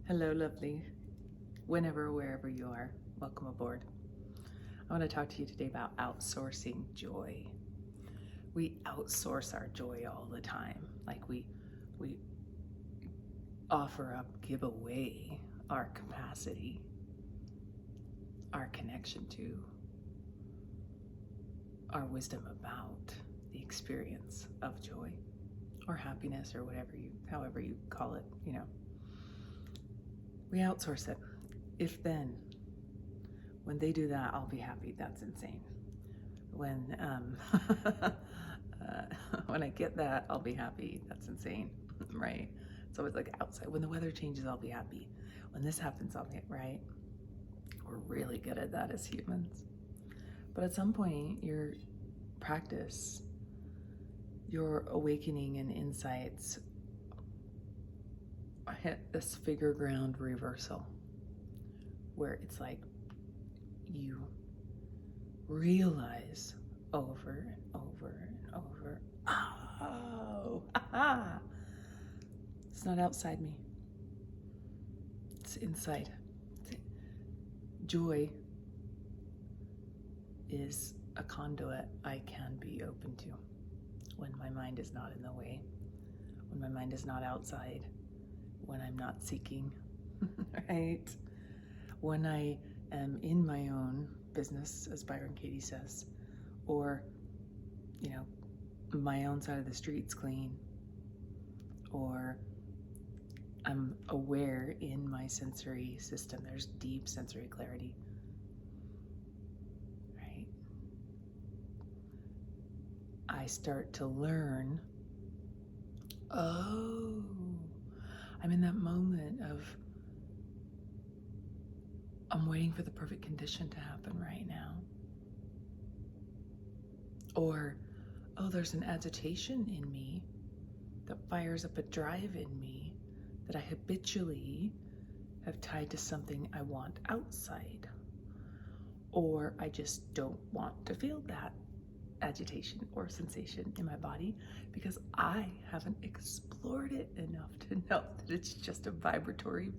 Hello, lovely. Whenever, wherever you are, welcome aboard. I want to talk to you today about outsourcing joy. We outsource our joy all the time. Like we offer up, give away our capacity, our connection to, our wisdom about the experience of joy or happiness or however you call it, We outsource it. If then, when they do that, I'll be happy. That's insane. When when I get that, I'll be happy. That's insane, right? It's always like outside. When the weather changes, I'll be happy. When this happens, I'll be right. We're really good at that as humans. But at some point, your practice, your awakening and insights hit this figure ground reversal where it's like you realize over and over and over, it's not outside me, it's inside. Joy is a conduit I can be open to when my mind is not in the way, when my mind is not outside, when I'm not seeking, right? When I am in my own business, as Byron Katie says, or, my own side of the street's clean, or I'm aware in my sensory system, there's deep sensory clarity, right? I start to learn, I'm in that moment of I'm waiting for the perfect condition to happen right now. Or, there's an agitation in me that fires up a drive in me that I habitually have tied to something I want outside. Or I just don't want to feel that agitation or sensation in my body because I haven't explored it enough to know that it's just a vibratory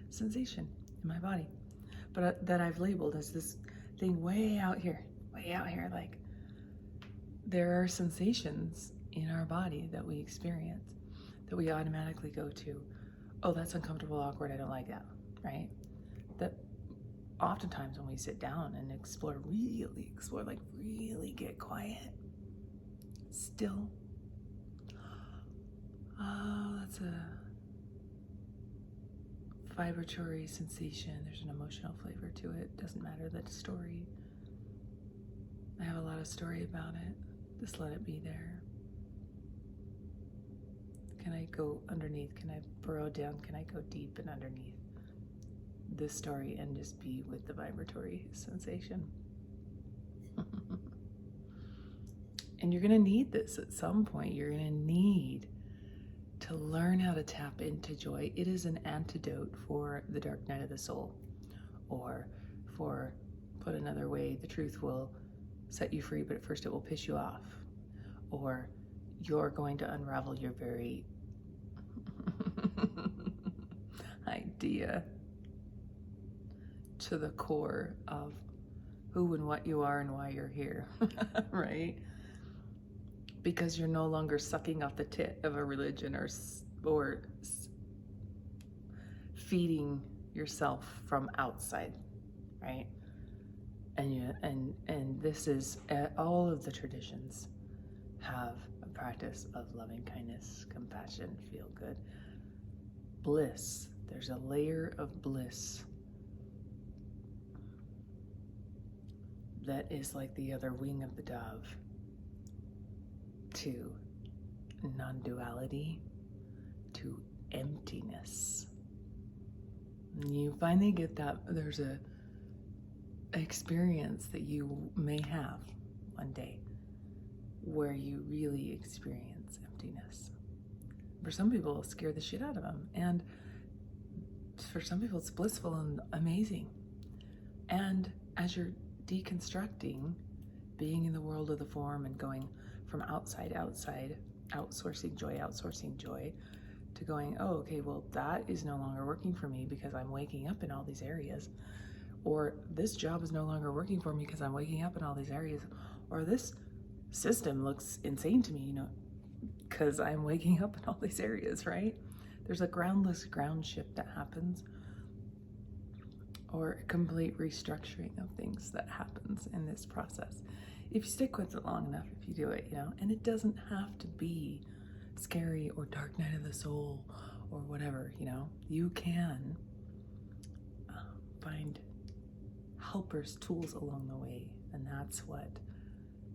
sensation in my body, but that I've labeled as this thing way out here, like there are sensations in our body that we experience that we automatically go to, that's uncomfortable, awkward, I don't like that, right? That oftentimes when we sit down and really get quiet, still, that's a vibratory sensation. There's an emotional flavor to it. Doesn't matter the story. I have a lot of story about it. Just let it be there. Can I go underneath? Can I burrow down? Can I go deep and underneath this story and just be with the vibratory sensation? And you're going to need this at some point. You're going to need to learn how to tap into joy. It is an antidote for the dark night of the soul, or for, put another way, the truth will set you free, but at first it will piss you off, or you're going to unravel your very idea to the core of who and what you are and why you're here, right? Because you're no longer sucking off the tit of a religion or feeding yourself from outside, right? And this is, all of the traditions have a practice of loving kindness, compassion, feel good, bliss. There's a layer of bliss that is like the other wing of the dove to non-duality, to emptiness. You finally get that. There's a experience that you may have one day where you really experience emptiness. For some people, it'll scare the shit out of them, and for some people, it's blissful and amazing. And as you're deconstructing, being in the world of the form and going from outside, outsourcing joy, to going, oh, okay, well, that is no longer working for me because I'm waking up in all these areas. Or this job is no longer working for me because I'm waking up in all these areas. Or this system looks insane to me, because I'm waking up in all these areas, right? There's a groundless ground shift that happens, or a complete restructuring of things that happens in this process. If you stick with it long enough, if you do it, and it doesn't have to be scary or dark night of the soul or whatever, you can find helpers, tools along the way. And that's what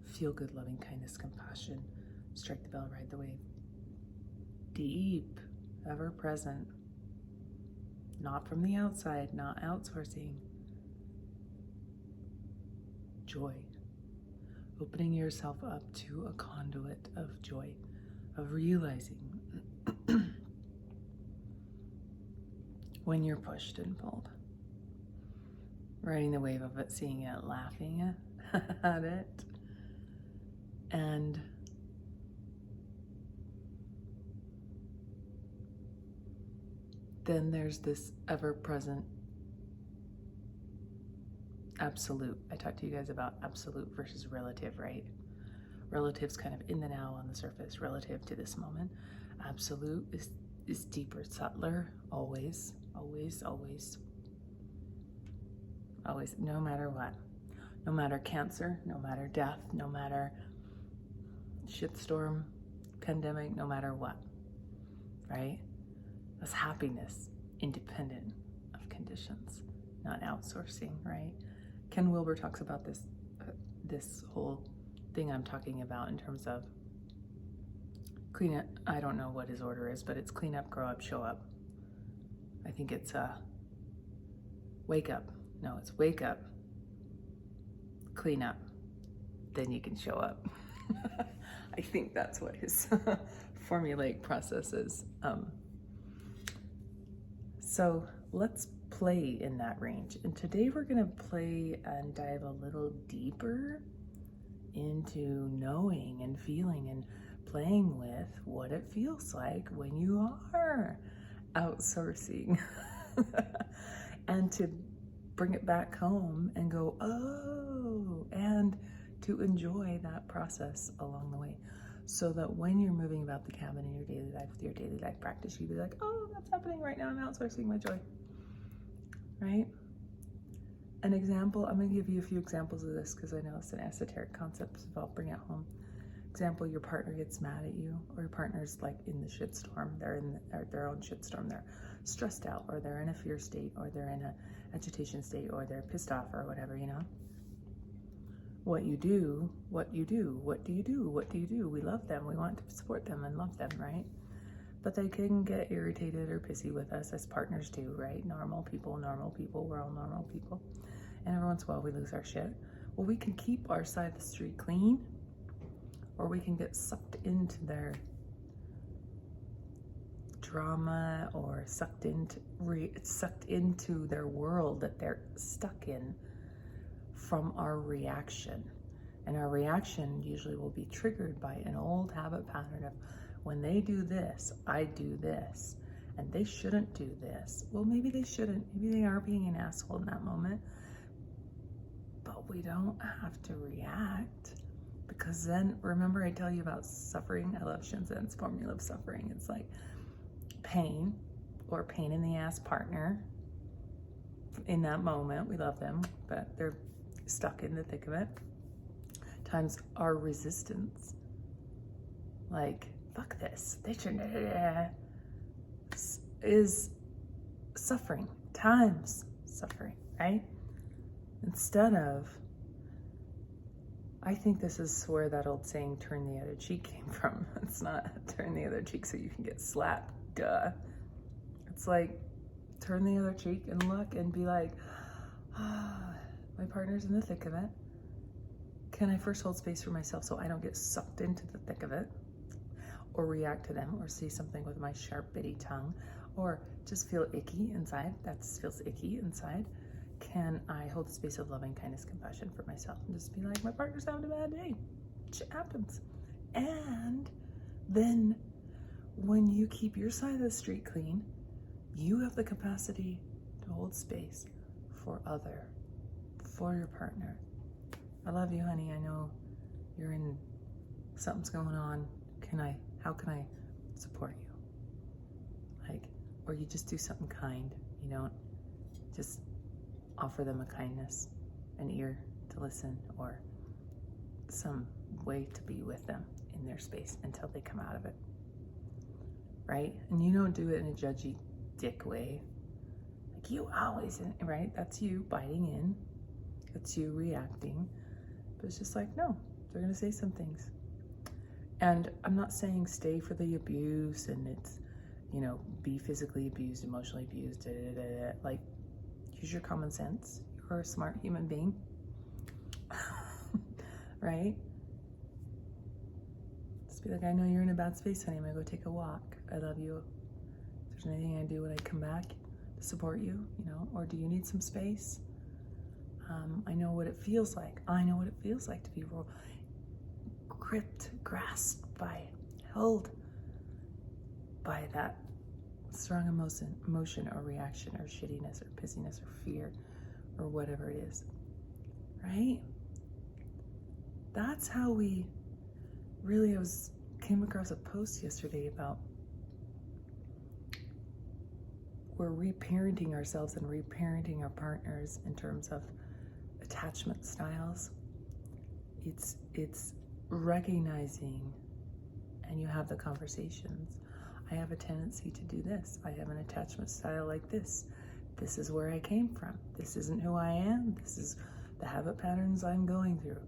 feel good, loving kindness, compassion, strike the bell, ride the wave. Deep, ever present, not from the outside, not outsourcing. Joy. Opening yourself up to a conduit of joy, of realizing when you're pushed and pulled. Riding the wave of it, seeing it, laughing at it. And then there's this ever-present absolute. I talked to you guys about absolute versus relative, right? Relative's kind of in the now, on the surface, relative to this moment. Absolute is deeper, subtler, always, always, always. Always, no matter what. No matter cancer, no matter death, no matter shitstorm, pandemic, no matter what, right? That's happiness, independent of conditions, not outsourcing, right? Ken Wilber talks about this whole thing I'm talking about in terms of clean up. I don't know what his order is, but it's clean up, grow up, show up. I think it's wake up. No, it's wake up, clean up, then you can show up. I think that's what his formulaic process is. So let's play in that range. And today we're going to play and dive a little deeper into knowing and feeling and playing with what it feels like when you are outsourcing. And to bring it back home and go, oh, and to enjoy that process along the way. So that when you're moving about the cabin in your daily life with your daily life practice, you'd be like, oh, that's happening right now. I'm outsourcing my joy, right? An example, I'm going to give you a few examples of this because I know it's an esoteric concept, so I'll bring it home. Example, your partner gets mad at you, or your partner's like in the shitstorm. They're in their own shitstorm. They're stressed out, or they're in a fear state, or they're in an agitation state, or they're pissed off, or whatever, What do you do? We love them. We want to support them and love them, right? But they can get irritated or pissy with us, as partners do, right? Normal people, we're all normal people. And every once in a while we lose our shit. Well, we can keep our side of the street clean, or we can get sucked into their drama, or sucked into their world that they're stuck in from our reaction. And our reaction usually will be triggered by an old habit pattern of, when they do this, I do this, and they shouldn't do this. Well, maybe they shouldn't. Maybe they are being an asshole in that moment. But we don't have to react, because then, remember I tell you about suffering? I love Shinzen's formula of suffering. It's like pain, or pain in the ass partner. In that moment, we love them, but they're stuck in the thick of it. Times our resistance, like, fuck this, they shouldn't, is suffering, times suffering, right? Instead of, I think this is where that old saying, turn the other cheek, came from. It's not turn the other cheek so you can get slapped, duh. It's like, turn the other cheek and look and be like, my partner's in the thick of it. Can I first hold space for myself so I don't get sucked into the thick of it, or react to them, or say something with my sharp, bitty tongue, or just feel icky inside? That feels icky inside. Can I hold a space of loving kindness, compassion for myself, and just be like, my partner's having a bad day. Shit happens. And then when you keep your side of the street clean, you have the capacity to hold space for your partner. I love you, honey. I know you're in, something's going on. How can I support you? Like, or you just do something kind. You don't just offer them a kindness, an ear to listen, or some way to be with them in their space until they come out of it. Right? And you don't do it in a judgy dick way. Like you always, right? That's you biting in. That's you reacting. But it's just like, no, they're going to say some things. And I'm not saying stay for the abuse and it's, you know, be physically abused, emotionally abused, like use your common sense. You're a smart human being. Right? Just be like, I know you're in a bad space, honey. I'm going to go take a walk. I love you. If there's anything I do when I come back to support you, you know, or do you need some space? I know what it feels like. I know what it feels like to be gripped, grasped by, held by that strong emotion or reaction or shittiness or pissiness or fear or whatever it is, right? That's how we really, came across a post yesterday about we're reparenting ourselves and reparenting our partners in terms of attachment styles. It's recognizing, and you have the conversations. I have a tendency to do this. I have an attachment style like this. This is where I came from. This isn't who I am. This is the habit patterns I'm going through.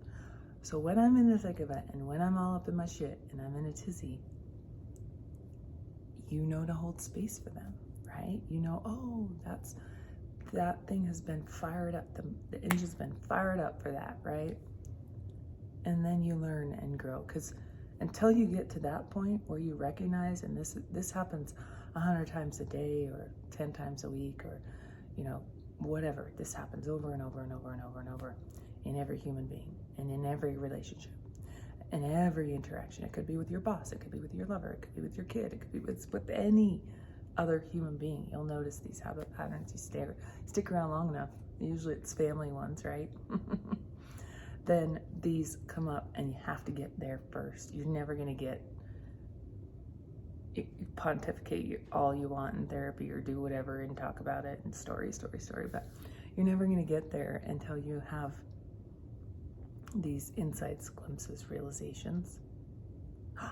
So when I'm in the thick of it and when I'm all up in my shit and I'm in a tizzy, you know to hold space for them, right? You know, oh, that thing has been fired up. The engine's been fired up for that, right? And then you learn and grow. Because until you get to that point where you recognize, and this happens 100 times a day or 10 times a week or, you know, whatever. This happens over and over and over and over and over in every human being and in every relationship and every interaction. It could be with your boss. It could be with your lover. It could be with your kid. It could be with any other human being. You'll notice these habit patterns. You stick around long enough. Usually it's family ones, right? Then these come up and you have to get there first. You're never going to pontificate all you want in therapy or do whatever and talk about it and story, but you're never going to get there until you have these insights, glimpses, realizations. Oh,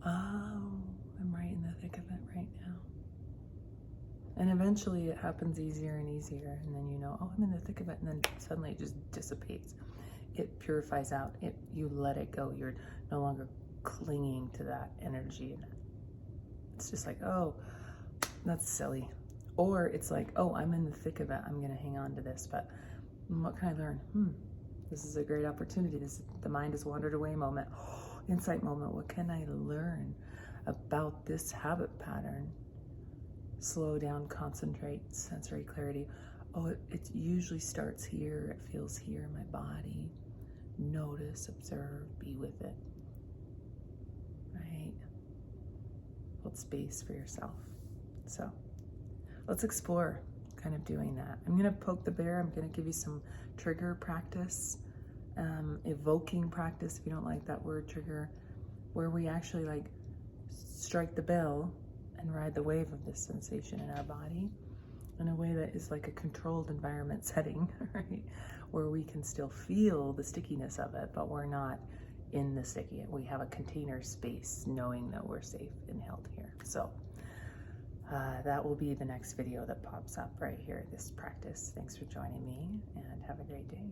I'm right in the thick of it right now. And eventually it happens easier and easier. And then you know, oh, I'm in the thick of it. And then suddenly it just dissipates. It purifies out. You let it go. You're no longer clinging to that energy. And it's just like, oh, that's silly. Or it's like, oh, I'm in the thick of it. I'm going to hang on to this. But what can I learn? This is a great opportunity. The mind has wandered away moment. Insight moment. What can I learn about this habit pattern? Slow down, concentrate, sensory clarity. Oh, it usually starts here. It feels here in my body. Notice, observe, be with it. Right? Hold space for yourself. So let's explore kind of doing that. I'm going to poke the bear. I'm going to give you some trigger practice, evoking practice, if you don't like that word, trigger, where we actually like strike the bell and ride the wave of this sensation in our body in a way that is like a controlled environment setting, right? Where we can still feel the stickiness of it, but we're not in the sticky. We have a container space knowing that we're safe and held here. So that will be the next video that pops up right here, this practice. Thanks for joining me and have a great day.